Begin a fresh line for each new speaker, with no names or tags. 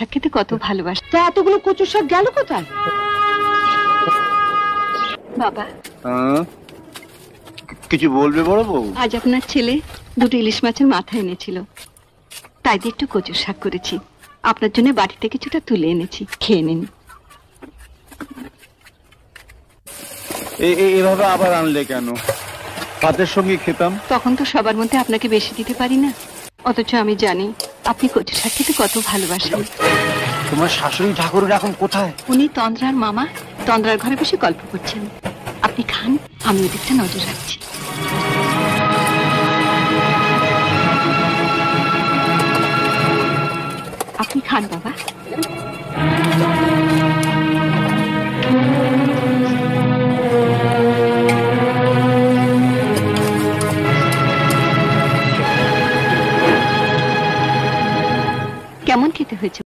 শাক খেতে কত ভালোবাসে।
তা এতগুলো কচু শাক গেল কোথায়?
বাবা,
কিছু বলবে বড় বউ?
আজ আপনার ছেলে দুটো ইলিশ মাছের মাথা এনেছিল, তাই দিয়ে একটু কচুর শাক করেছি। আপনার জন্য বাড়িতে কিছুটা তুলে এনেছি, খেয়ে নিন।
এভাবে আবার আনলে কেন? ভাতের সঙ্গে খেতাম।
তখন তো সবার মধ্যে আপনাকে বেশি দিতে পারি না, অথচ আমি জানি আপনি কচু শাক খেতে কত ভালোবাসেন।
তোমার শাশুড়ি ঠাকুরের এখন কোথায়?
উনি তন্দ্রার মামা তন্দ্রার ঘরে বসে গল্প করছেন। আপনি খান, আমি ওদিকটা নজর রাখছি। আপনি খান বাবা। কেমন খেতে হয়েছে?